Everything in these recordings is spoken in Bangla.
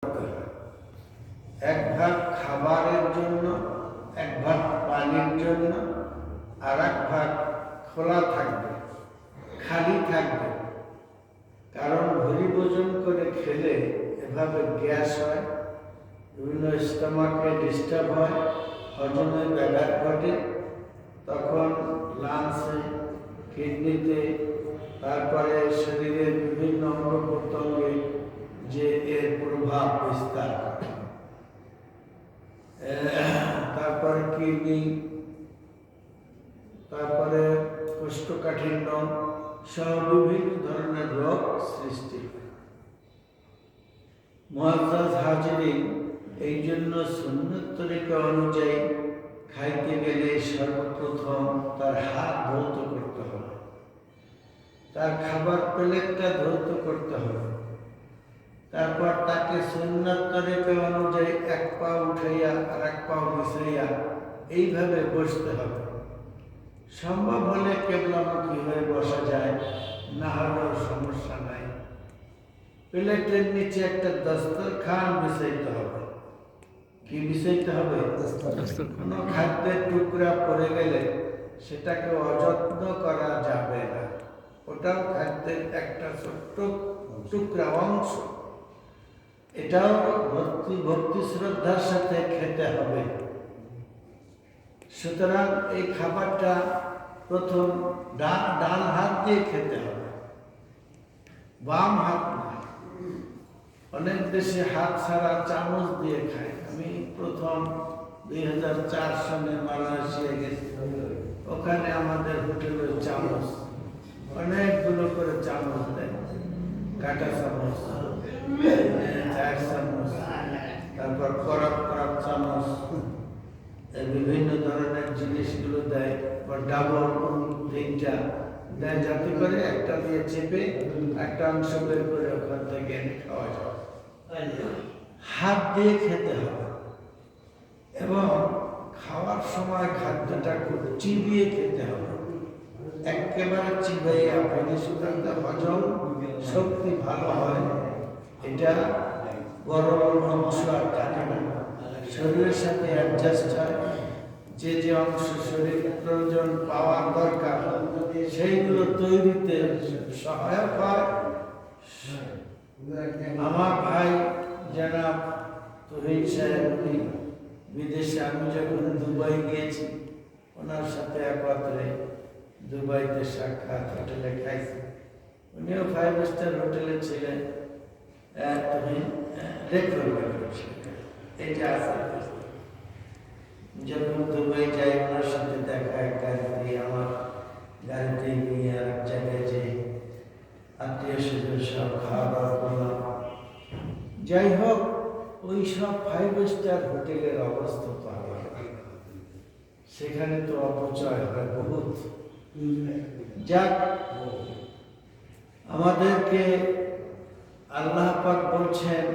এক ভাগ খাবারের জন্য, এক ভাগ পানির জন্য, আর এক ভাগ খোলা থাকবে, খালি থাকবে। কারণ ভুরি ভোজন করে খেলে এভাবে গ্যাস হয়, বিভিন্ন স্টোমাকে ডিস্টার্ব হয়, হজমের ব্যাঘাত ঘটে। তখন লাংসে, কিডনিতে, তারপরে শরীরের বিভিন্ন অঙ্গ প্রত্যঙ্গে যে এর প্রভাব বিস্তার করে। তারপরে কিডনি, তারপরে কোষ্ঠকাঠিন্য সহ বিভিন্ন ধরনের রোগ সৃষ্টি হয়। মুআজ্জাজ হাজিরিন, এই জন্য সুন্নত তরিকা অনুযায়ী খাইতে গেলে সর্বপ্রথম তার হাত ধৌত করতে হবে, তার খাবার প্লেটটা ধৌত করতে হবে। তারপর তাকে সুন্নত তরিকা অনুযায়ী এক পা উঠাইয়া আর এক পা মিশাইয়া এইভাবে বসতে হবে। সম্ভব হলে কেবলামুখী হয়ে বসা যায়, না হলেও সমস্যা নাই। প্লেটের নিচে একটা দস্তরখান বিছাইতে হবে। কি বিছাইতে হবে? কোনো খাদ্যের টুকরা পড়ে গেলে সেটাকে অযত্ন করা যাবে না। ওটাও খাদ্যের একটা ছোট্ট টুকরা অংশ, এটাও ভক্তি শ্রদ্ধার সাথে খেতে হবে। সুতরাং এই খাবারটা প্রথম ডান হাত দিয়ে খেতে হবে, বাম হাত না। অনেক দেশে হাত ছাড়া চামচ দিয়ে খায়। আমি প্রথম 2004 সালে মালয়েশিয়া গেছি, ওখানে আমাদের হোটেলের চামচ অনেকগুলো করে চামচ দেয়, কাঁটা চামচ, চার চামচ, তারপর করাপ চামচ, বিভিন্ন ধরনের জিনিসগুলো দেয়, বা ডাবল তিনটা দেয়, যাতে করে একটা দিয়ে চেপে একটা অংশ বের করে ওখান থেকে এনে খাওয়া যায়। হাত দিয়ে খেতে হবে এবং খাওয়ার সময় খাদ্যটা খুব চিবিয়ে খেতে হবে। একেবারে চিবাইয়া ফেলে, সুতরাং হজম শক্তি ভালো হয়। এটা বড় বড় অংশ আর থাকে না, শরীরের সাথে অ্যাডজাস্ট হয়। যে যে অংশ শরীর প্রয়োজন পাওয়ার দরকার সেইগুলো তৈরিতে সহায়ক হয়। আমার ভাই জনাব তহিদ সাহেব বিদেশে, আমি যখন দুবাই গিয়েছি ওনার সাথে একত্রে দুবাইতে সাক্ষাৎ হোটেলে খাইছি। উনিও 5 স্টার হোটেলে ছিলেন। এটা আছে, যখন দুবাই যাই ওনার সাথে দেখা, গাড়িতে আমার গাড়িতে নিয়ে আর এক জায়গায় যে আত্মীয় স্বজন সব খাওয়া দাওয়া করলাম। যাই হোক, ওই সব 5 স্টার হোটেলের অবস্থা তো সেখানে তো অপচয় হয় বহুত। যাক, আমাদেরকে আল্লাহ পাক বলছেন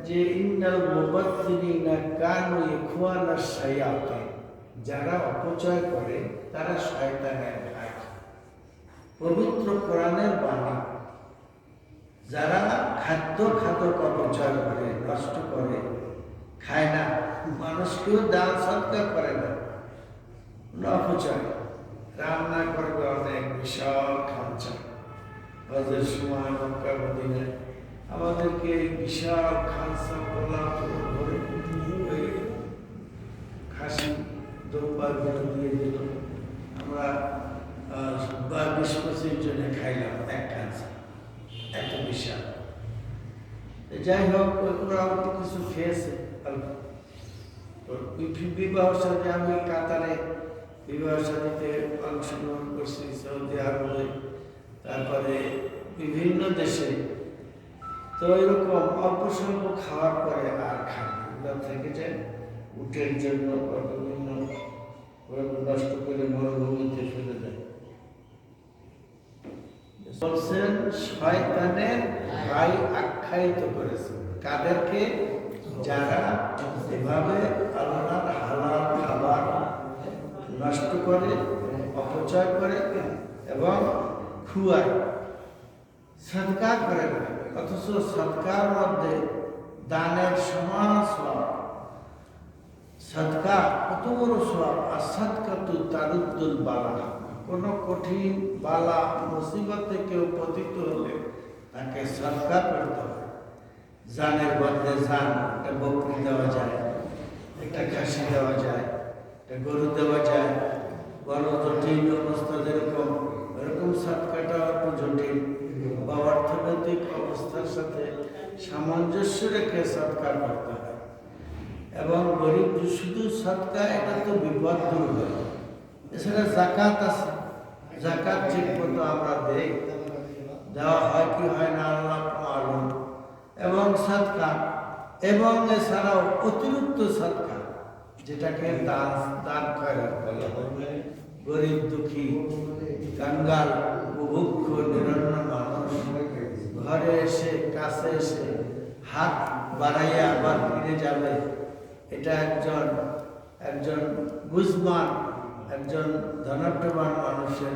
যে ইন্নাল মুবাজ্জিরিনা কানু ইখওয়ানাশ শায়াতিন, যারা অপচয় করে তারা শয়তানের ভাই। পবিত্র কোরআনের বাণী। যারা খাদ্য অপচয় করে, নষ্ট করে, খায় না, মানুষকেও দান সৎকার করে না, অপচয়, রান্না করবে অনেক বিশাল খাঁচা। হজের সময় মক্কা মদিনায় আমাদেরকে বিশাল খাঁচা পোলা করে ওই খাসি দুম্বাগুলো দিয়ে দিল। আমরা 20-25 জনে খাইলাম এক খাঁচা, এত বিশাল। যাই হোক, ওরাও তো কিছু খেয়েছে। বিবাহ সাথে আমি কাতারে বিবাহ সাথীতে অংশগ্রহণ করছি, সৌদি আরবে, তারপরে বিভিন্ন দেশে। তো এরকম অল্প স্বল্প খাওয়ার পরে আর খাদ্য থেকে যায়, উটের জন্য বিভিন্ন নষ্ট করে মরুভূমিতে ফেলে দেয়। বলছেন শয়তানের ভাই আখ্যায়িত করেছে কাদেরকে? যারা এভাবে আল্লাহর হালাল খাবার নষ্ট করে, অপচয় করে এবং খুয়ায়, সদকা করে না। অথচ সদকার মধ্যে দানের সমান সওয়াব, সাদকা কত বড় সওয়াব। আর সাদকাতু তারুদ্দুল বালা, কোন কঠিন বালা মুসিবতে কেউ পতিত হলে তাকে সাদকা করতে হয়। জানের বদলে জান, একটা বকরি দেওয়া যায়, একটা খাসি দেওয়া যায়, একটা গরু দেওয়া যায়। বড় জটিল অবস্থা যেরকম, এরকম সাদকাটাও একটু জটিল বা অর্থনৈতিক অবস্থার সাথে সামঞ্জস্য রেখে সাদকা করতে হয়। এবং গরিব শুধু সাদকা, এটা তো বিপদ দূর হয়। এছাড়া জাকাত আছে, জাকাত ঠিক মতো আমরা দেই, দেওয়া হয় কি হয় না আল্লাহ মালুম। এবং সাদকা, এবং এছাড়াও অতিরিক্ত সাদকা, যেটাকে দান দান খয়রাত বলা হয়। গরিব দুঃখী কাঙ্গাল বুভুক্ষ নিরন্ন মানুষ ঘরে এসে কাছে এসে হাত বাড়াইয়া আবার ফিরে যাবে, এটা একজন একজন বুঝবান, একজন ধনাঢ্যবান মানুষের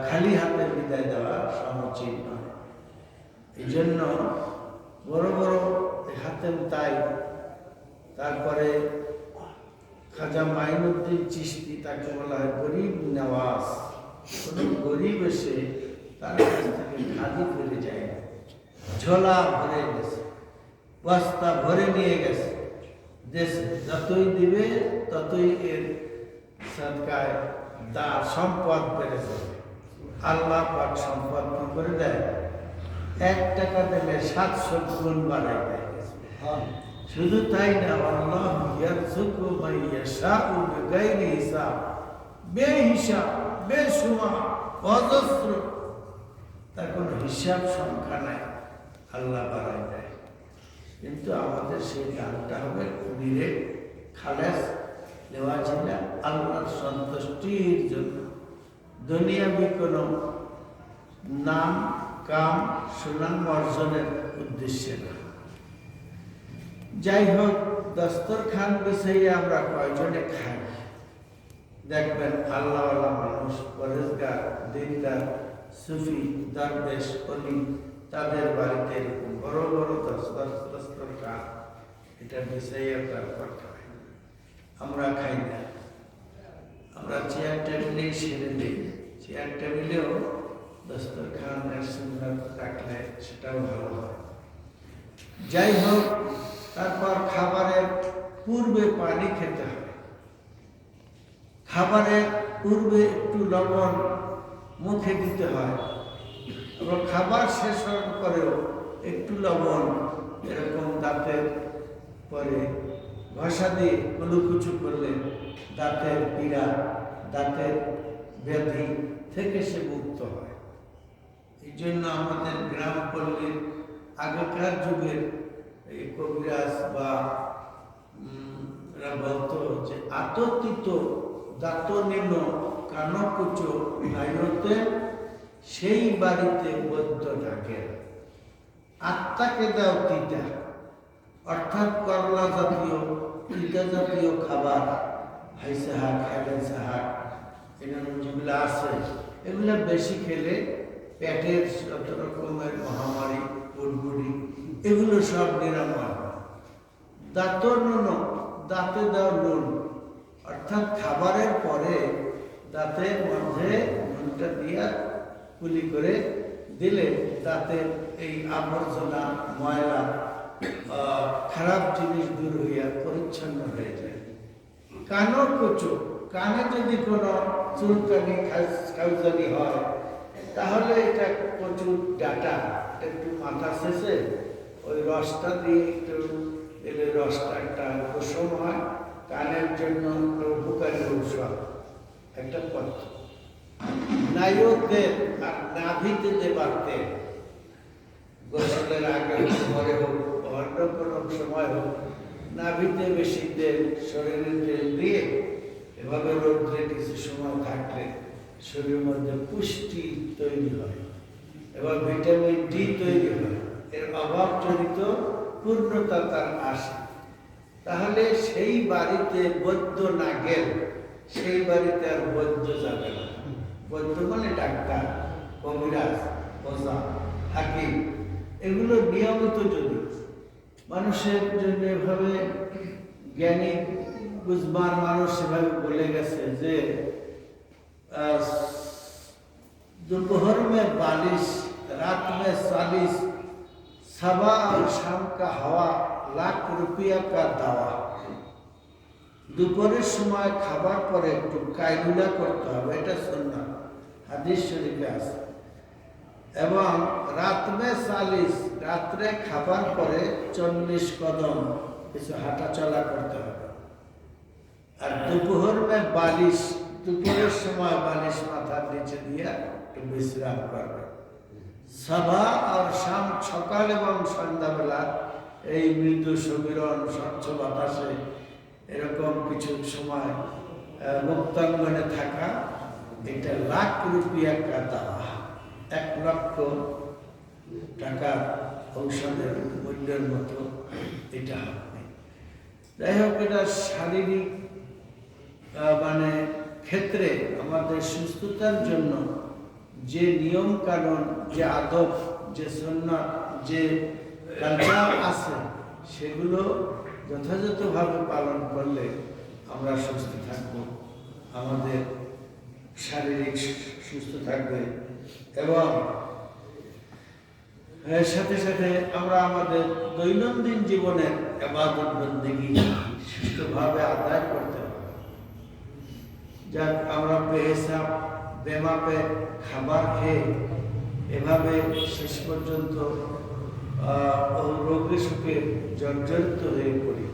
খালি হাতে বিদায় দেওয়া সমুচিত নয়। এই জন্য বড় বড় হাতেম তাই, তারপরে খাজা মাইনুদ্দিন চিশতি, তাকে বলা হয় গরিব নওয়াজ। কোনো গরিব এসে তার কাছ থেকে খালি ফিরে যায় না, ঝোলা ভরে গেছে, বস্তা ভরে নিয়ে গেছে দেশে। যতই দিবে ততই এর সাদকায় তার সম্পদ বেড়ে যাবে। আল্লাহ পাক সম্পদ কি করে দেয়? 1 টাকা দিলে 700 গুণ বাড়াই দেয়। শুধু তাই না, আল্লাহ ইয়ারযুকু মান ইয়াশাউ বিগাইরি হিসাব, বেহিসাব বেশুমার অজস্র, তার কোনো হিসাব সংখ্যা নাই, আল্লাহ বাড়াই দেয়। কিন্তু আমাদের সেই দানটা হবে নিরেট খালেস দেওয়া ছিল আল্লাহর সন্তুষ্টির জন্য, দুনিয়াবি কোনো নাম কাম সুনাম অর্জনের উদ্দেশ্যে না। যাই হোক, দস্তরখান বিষয়ে আমরা কয়জনে খাই? দেখবেন আল্লাহওয়ালা মানুষ, পরেজগার, দিনদার, সুফি, দরবেশ, অলি, তাদের বাড়িতে এরকম বড় বড় দস্তরখান, এটা বিষয়ে তারপর খাই। আমরা খাই না, আমরা চেয়ার টেবিলেই সেরে দিই। চেয়ার টেবিলেও দস্তরখানের সুন্নাত রাখলে সেটাও ভালো হয়। যাই হোক, তারপর খাবারের পূর্বে পানি খেতে হবে। খাবারের পূর্বে একটু লবণ মুখে দিতে হয়, এবং খাবার শেষ হওয়ার পরেও একটু লবণ এরকম দাঁতের পরে ঘষা দিয়ে কুলুকুচু করলে দাঁতের পীড়া, দাঁতের ব্যাধি থেকে সে মুক্ত হয়। এই জন্য আমাদের গ্রাম পল্লীর আগেকার যুগের এই কবিরাজ বা বলতো যে আততিত দাঁত নিল কানকুচো নাইতে, সেই বাড়িতে বৈদ্য থাকে। আত্মাকে দাও তিতা, অর্থাৎ করলা জাতীয় তিতা জাতীয় খাবার, হাইসা হাক, হেলেসা হাক, এরকম যেগুলো আছে, এগুলো বেশি খেলে পেটের যত রকমের মহামারী, বুড়বুড়ি, এগুলো সব নিরাময় হয়। দাঁতর নুন, দাঁতে দাও নুন, অর্থাৎ খাবারের পরে দাঁতের মধ্যে নুনটা দিয়া কুলি করে দিলে দাঁতের এই আবর্জনা, ময়লা, খারাপ জিনিস দূর হইয়া পরিচ্ছন্ন হয়ে যায়। কানও কচু, কানে যদি কোনো চুলকানি খাউজানি হয়, তাহলে এটা কচুর ডাটা একটু মাথা শেষে ওই রসটা দিয়ে একটু দিলে রসটা একটা কুসুম হয়, কানের জন্য উপকারী ঔষধ একটা পথ। নাইতে আর নাভিতে দেবার তেল, গোসলের আগে পরে হোক, অন্য কোনো সময় হোক, নাভিতে বেশি তেল, শরীরের তেল দিয়ে এভাবে রোদ্রে কিছু সময় থাকলে শরীরের মধ্যে পুষ্টি তৈরি হয় এবং ভিটামিন ডি তৈরি হয়। এর অভাবজনিত পূর্ণতা তার আসে। তাহলে সেই বাড়িতে বৈদ্য না গেল, সেই বাড়িতে আর বৈদ্য যাবে না। বৈদ্য মানে ডাক্তার, কবিরাজ, ওঝা, হাকিম, এগুলো নিয়মিত যদি মানুষের জন্য এভাবে জ্ঞানী বুঝবার মানুষ এভাবে বলে গেছে যে दोपहर में 42, रात में 40, सबा और शाम का हवा लाख रुपया का दावा। দুপুরের সময় খাবার পরে একটু কাইলুলা করতে হবে, এটা সুন্নাত, হাদিস শরীফে আছে। এবং রাত মে 40, রাত্রে খাবার পরে 40 কদম কিছু হাঁটা চলা করতে হবে। আর দুপুর মে 42, দুপুরের সময় 42 মাথার নিচে দিয়ে একটু বিশ্রাম করবে। সভা আর শাম, সকাল এবং সন্ধ্যাবেলা এই মৃদু সমীরণ স্বচ্ছ বাতাসে এরকম কিছু সময় মুক্তাঙ্গনে থাকা, এটা লাখ রুপিয়া কাতা, 1 লক্ষ টাকার ঔষধের মূল্যের মতো এটা হবে। যাই হোক, এটা শারীরিক মানে ক্ষেত্রে আমাদের সুস্থতার জন্য যে নিয়ম কানুন, যে আদব, যে সুন্নাত, যে কালচার আছে, সেগুলো যথাযথভাবে পালন করলে আমরা সুস্থ থাকব, আমাদের শারীরিক সুস্থ থাকবে এবং এর সাথে সাথে আমরা আমাদের দৈনন্দিন জীবনের ইবাদত বন্দেগী সুষ্ঠুভাবে আদায় করতে পারব। যাক, আমরা বেহিসাব বেমাপে খাবার খেয়ে এভাবে শেষ পর্যন্ত রোগে সুখে জর্জরিত হয়ে পড়ি।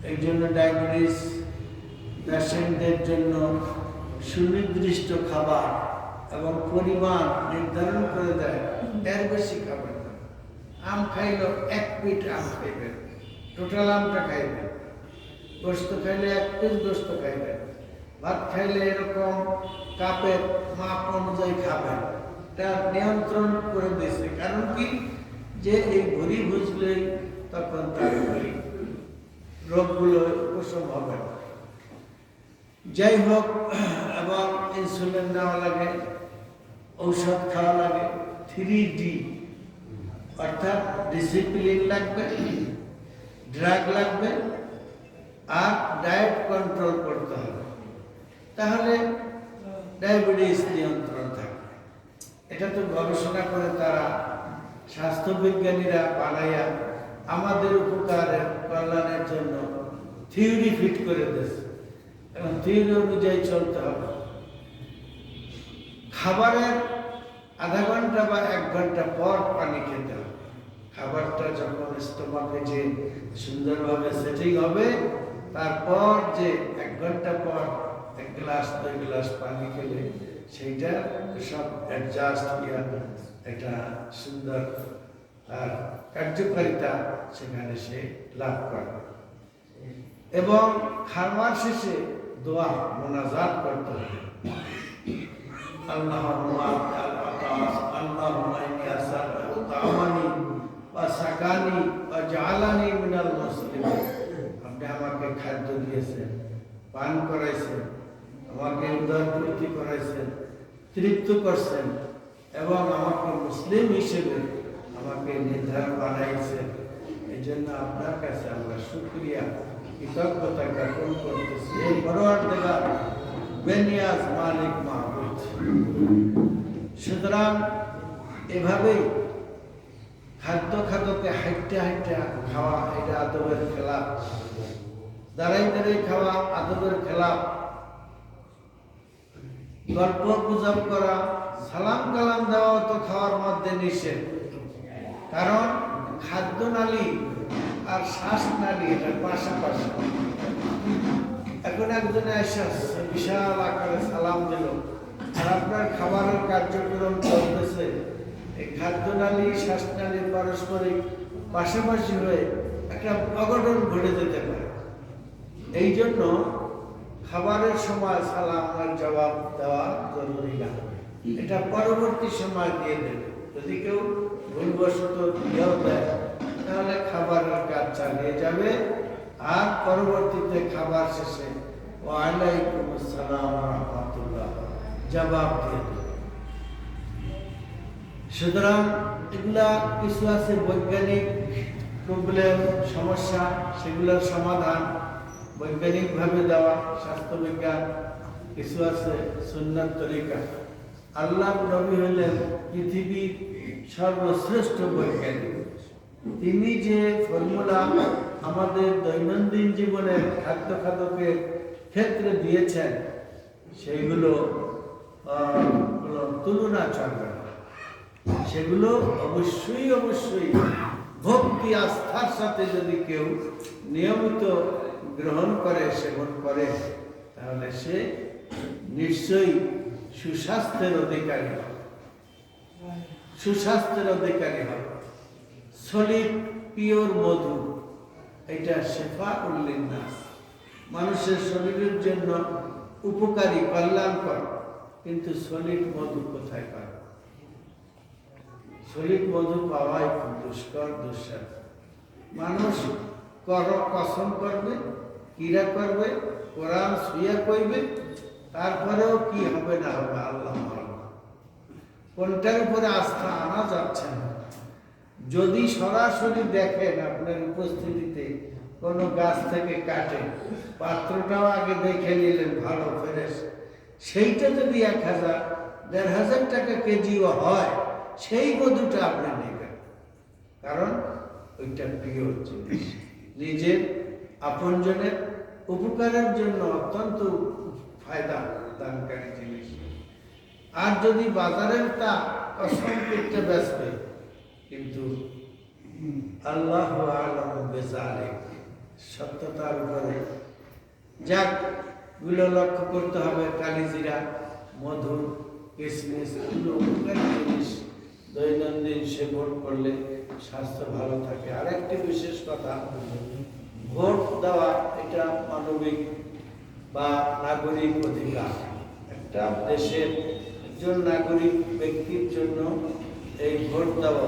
এই জন্য ডায়াবেটিস পেশেন্টদের জন্য সুনির্দিষ্ট খাবার এবং পরিমাণ নির্ধারণ করে দেয়, এর বেশি খাবার না। আম খাইল 1 পিঠ আম খাইবেন, টোটাল আমটা খাইবেন। গোস্ত খাইলে 1 পিস গোস্ত খাইবেন। ভাত খাইলে এরকম কাপের মাপ অনুযায়ী খাবেন। এটা নিয়ন্ত্রণ করে দিয়েছে। কারণ কি, যে এই ভুঁড়ি বুঝলে তখন তার রোগগুলো উপশম হবে না। যাই হোক, এবং ইনসুলিন নেওয়া লাগে, ঔষধ খাওয়া লাগে। 3D অর্থাৎ ডিসিপ্লিন লাগবে, ড্রাগ লাগবে, আর ডায়েট কন্ট্রোল করতে হবে, তাহলে ডায়াবেটিস নিয়ন্ত্রণ থাকবে। এটা তো গবেষণা করে তারা স্বাস্থ্যবিজ্ঞানীরা বানাইয়া আমাদের উপকারের কল্যাণের জন্য থিওরি ফিট করে দিয়েছে এবং থিওরি অনুযায়ী চলতে হবে। খাবারের আধা ঘন্টা বা 1 ঘন্টা পর পানি খেতে হবে। খাবারটা যখন স্টোমাকে যে সুন্দরভাবে সেটিং হবে, তারপর যে 1 ঘন্টা পর 1 গ্লাস 2 গ্লাস পানি খেলে সেইটা সব অ্যাডজাস্ট হইয়া একটা সুন্দর আর কার্যকারিতা সেখানে সে লাভ করবে। এবং খাবার শেষে দোয়া মোনাজাত করতে হবে। আল্লাহুম্মা আল্লাহুম্মা ইন্নী আসআলুকা তা'আমানি ওয়া সাকানি ওয়া জা'আলানি মিনাল মুসলিমিন। আপনি আমাকে খাদ্য দিয়েছেন, পান করাইছেন, আমাকে উদারপূর্তি করাইছেন, তৃপ্ত করছেন এবং আমাকে মুসলিম হিসেবে আমাকে নির্ধারণ বানাইছেন। এই জন্য আপনার কাছে আমরা শুকরিয়া কৃতজ্ঞতা জ্ঞাপন করতেছি। এই পরওয়ারদিগার বেনিয়াজ মালিক মাহবুদ। সুতরাং এভাবেই খাদ্যকে হাইটে খাওয়া, এটা আদবের খেলাফ। দাঁড়াই খাওয়া আদবের খেলাফ। গল্প গুজব করা, সালাম কালাম দেওয়া তো খাওয়ার মধ্যে নিষেধ। কারণ খাদ্য নালী আর শ্বাস নালী এটা পাশাপাশি। এখন একজনে এসে বিশাল আকারে সালাম দিল, আর আপনার খাবারের কার্যক্রম চলতেছে, এই খাদ্য নালী শ্বাসনালী পারস্পরিক পাশাপাশি হয়ে একটা অঘটন ঘটে যেতে পারে। এই জন্য খাবারের সময় সালামের জবাব দেওয়া জরুরি না, এটা পরবর্তী সময় দিয়ে দেবে। যদি কেউ ভুলবশত দিয়েও দেয়, তাহলে খাবারের কাজ চালিয়ে যাবে, আর পরবর্তীতে খাবার শেষে ওয়ালাইকুম আসসালাম ওয়া রাহমাতুল্লাহ জবাব দিয়ে দেবে। সুতরাং এগুলা কিছু আছে বৈজ্ঞানিক প্রবলেম সমস্যা সেগুলোর সমাধান বৈজ্ঞানিকভাবে দেওয়া, স্বাস্থ্যবিজ্ঞান কিছু আছে, সুন্নাত তরিকা। আল্লাহ নবী হলেন পৃথিবীর সর্বশ্রেষ্ঠ বৈজ্ঞানিক। তিনি যে ফর্মুলা আমাদের দৈনন্দিন জীবনের খাদ্য খাদকের ক্ষেত্রে দিয়েছেন সেইগুলো কোনো তুলনা চলবে না। সেগুলো অবশ্যই অবশ্যই ভক্তি আস্থার সাথে যদি কেউ নিয়মিত গ্রহণ করে, সেবন করে, তাহলে সে নিশ্চয়ই সুস্বাস্থ্যের অধিকারী হবে, সুস্বাস্থ্যের অধিকারী হবে। সলিড পিওর মধু, এটা শেফা উল্লিন্নাস, মানুষের শরীরের জন্য উপকারী, কল্যাণকর। কিন্তু সলিড মধু কোথায় পাবে? সলিড মধু পাওয়াই খুব দুষ্কর, দুঃসাধ্য। মানুষ কসম করবে, কিরা করবে, কোরআন শুয়ে কইবে, তারপরেও কি হবে না হবে আল্লাহ মালুম। কোনটার উপরে আস্থা আনা যাচ্ছে না। যদি সরাসরি দেখেন আপনার উপস্থিতিতে কোনো গাছ থেকে কাটে, পাত্রটাও আগে দেখে নিলেন ভালো ফ্রেশ, সেইটা যদি 1000, 1500 টাকা কেজিও হয়, সেই মধুটা আপনি নেবেন, কারণ ওইটা প্রিয় জিনিস, নিজের আপনজনের উপকারের জন্য অত্যন্ত ফায়দা দানকারী জিনিস। আর যদি বাজারের তা অসংকীর্ণ বেচবে, কিন্তু আল্লাহ আলম বেজালে সত্যতার উপরে যাক গুলো লক্ষ্য করতে হবে। কালিজিরা, মধু, কিশমিশ এগুলো উপকারী জিনিস, দৈনন্দিন সেবন করলে স্বাস্থ্য ভালো থাকে। আরেকটি বিশেষ কথা, ভোট দেওয়া এটা মানবিক বা নাগরিক অধিকার। একটা দেশের একজন নাগরিক ব্যক্তির জন্য এই ভোট দেওয়া